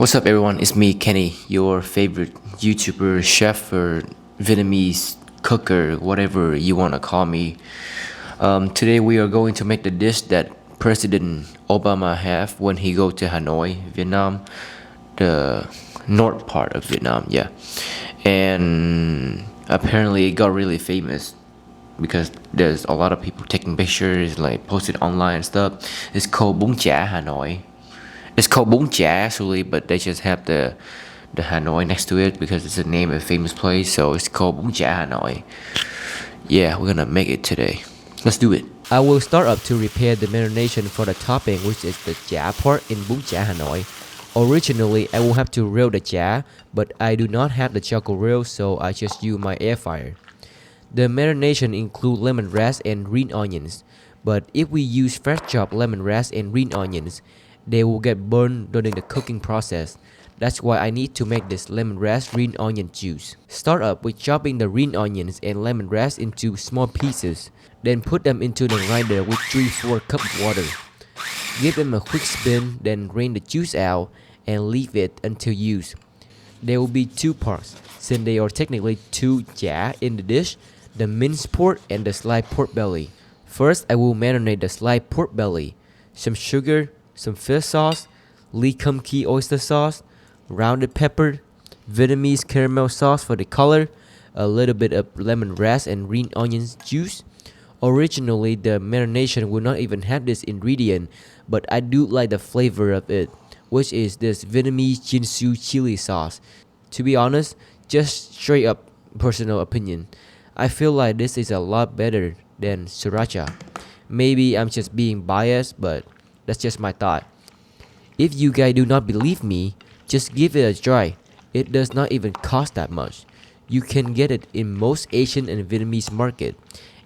What's up, everyone? It's me, Kenny, your favorite YouTuber, chef, or Vietnamese cooker, whatever you want to call me. Today, we are going to make the dish that President Obama have when he go to Hanoi, Vietnam, the north part of Vietnam, yeah. And apparently, it got really famous because there's a lot of people taking pictures, like posted online and stuff. It's called Bun Cha Hanoi. It's called Bun Cha actually, but they just have the Hanoi next to it because it's the name of a famous place. So it's called Bun Cha Hanoi. Yeah, we're gonna make it today. Let's do it. I will start up to prepare the marination for the topping, which is the chả part in Bun Cha Hanoi. Originally, I will have to grill the chả, but I do not have the charcoal grill, so I just use my air fryer. The marination include lemongrass and green onions, but if we use fresh chopped lemongrass and green onions, they will get burned during the cooking process. That's why I need to make this lemongrass green onion juice. Start up with chopping the green onions and lemongrass into small pieces. Then put them into the grinder with 3-4 cup of water. Give them a quick spin, then drain the juice out and leave it until used. There will be two parts, since there are technically two chả in the dish, the minced pork and the sliced pork belly. First, I will marinate the sliced pork belly. Some sugar, some fish sauce, Lee Kum Kee oyster sauce, rounded pepper, Vietnamese caramel sauce for the color, a little bit of lemongrass and green onions juice. Originally, the marination would not even have this ingredient, but I do like the flavor of it, which is this Vietnamese Jinsu chili sauce. To be honest, just straight up personal opinion, I feel like this is a lot better than sriracha. Maybe I'm just being biased, but that's just my thought. If you guys do not believe me, just give it a try. It does not even cost that much. You can get it in most Asian and Vietnamese market,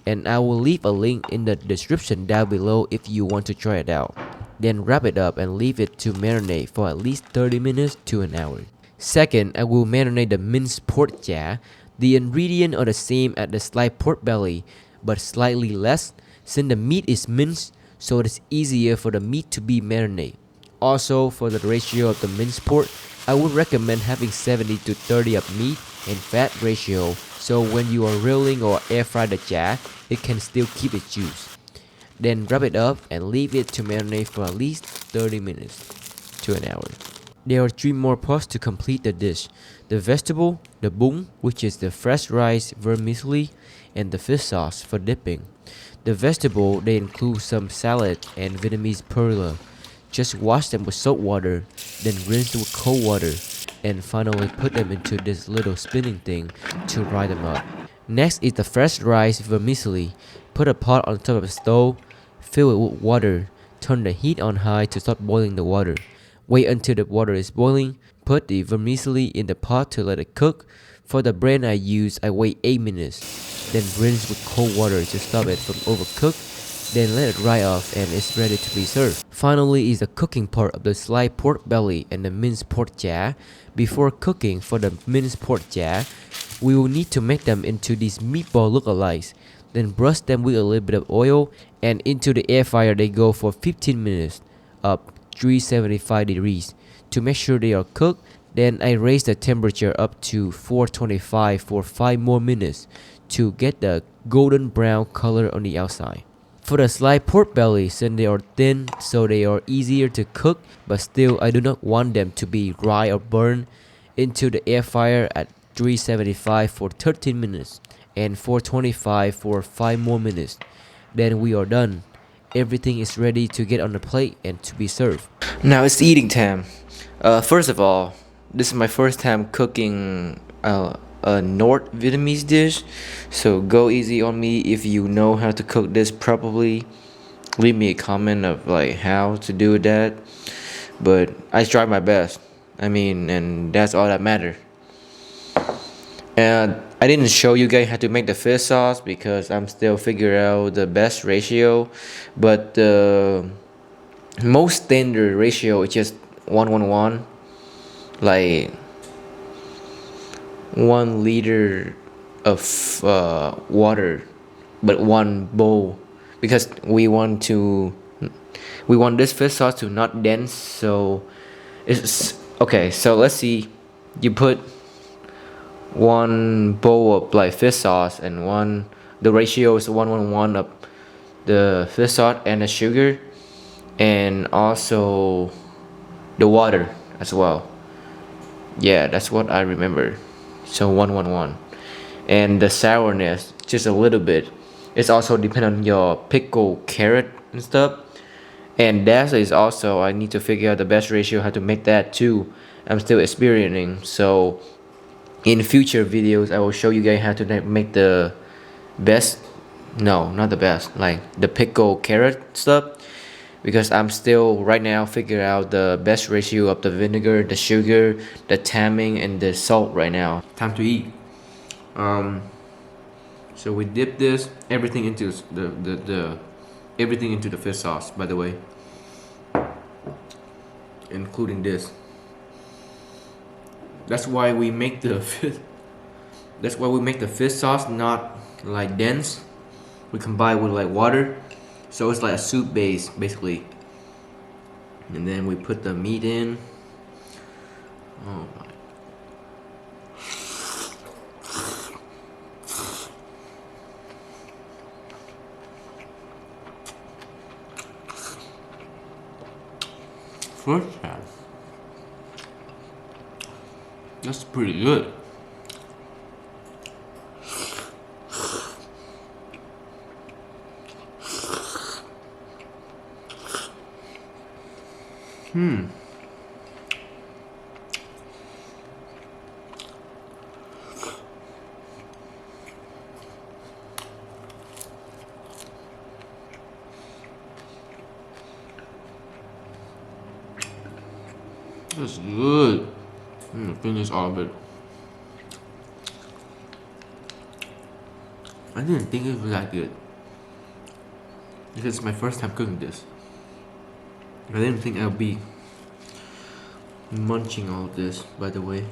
and I will leave a link in the description down below if you want to try it out. Then wrap it up and leave it to marinate for at least 30 minutes to an hour. Second, I will marinate the minced pork chả. The ingredients are the same as the sliced pork belly, but slightly less since the meat is minced, so it is easier for the meat to be marinated. Also, for the ratio of the minced pork, I would recommend having 70 to 30 of meat and fat ratio, so when you are grilling or air fry the chả, it can still keep its juice. Then wrap it up and leave it to marinate for at least 30 minutes to an hour. There are 3 more parts to complete the dish: the vegetable, the bun, which is the fresh rice vermicelli, and the fish sauce for dipping. The vegetable, they include some salad and Vietnamese perla. Just wash them with salt water, then rinse with cold water, and finally put them into this little spinning thing to fry them up. Next is the fresh rice vermicelli. Put a pot on top of the stove, fill it with water, turn the heat on high to start boiling the water. Wait until the water is boiling, put the vermicelli in the pot to let it cook. For the brand I use, I wait 8 minutes, then rinse with cold water to stop it from overcook, then let it dry off and it's ready to be served. Finally is the cooking part of the sliced pork belly and the minced pork chả. Before cooking for the minced pork chả, we will need to make them into these meatball lookalikes, then brush them with a little bit of oil, and into the air fryer they go for 15 minutes, up 375 degrees. To make sure they are cooked, then I raise the temperature up to 425 for 5 more minutes to get the golden brown color on the outside. For the sliced pork belly, since they are thin, so they are easier to cook, but still I do not want them to be dry or burned, into the air fryer at 375 for 13 minutes and 425 for 5 more minutes. Then we are done. Everything is ready to get on the plate and to be served. Now it's eating time. First of all, this is my first time cooking a North Vietnamese dish, so go easy on me if you know how to cook this properly. Leave me a comment of like how to do that, but I tried my best. And that's all that matters. And I didn't show you guys how to make the fish sauce because I'm still figuring out the best ratio, but the most standard ratio is just 1:1, like 1 liter of water, but 1 bowl, because we want this fish sauce to not dense, so it's Okay, so let's see. You put one bowl of like fish sauce and one. The ratio is 1:1 of the fish sauce and the sugar, and also the water as well. Yeah, that's what I remember. So 1:1, and the sourness just a little bit. It's also depend on your pickle carrot and stuff. And that is also I need to figure out the best ratio how to make that too. I'm still experiencing. So in future videos I will show you guys how to make the best, no, not the best, like the pickle carrot stuff, because I'm still right now figure out the best ratio of the vinegar, the sugar, the timing, and the salt right now. Time to eat. So we dip this everything into the everything into the fish sauce, by the way, including this. That's why we make the fish. That's why we make the fish sauce not like dense. We combine with like water, so it's like a soup base basically. And then we put the meat in. Oh my. First time. That's pretty good. That's good. I'm gonna finish all of it. I didn't think it was that good, because it's my first time cooking this. I didn't think I'll be munching all of this, by the way.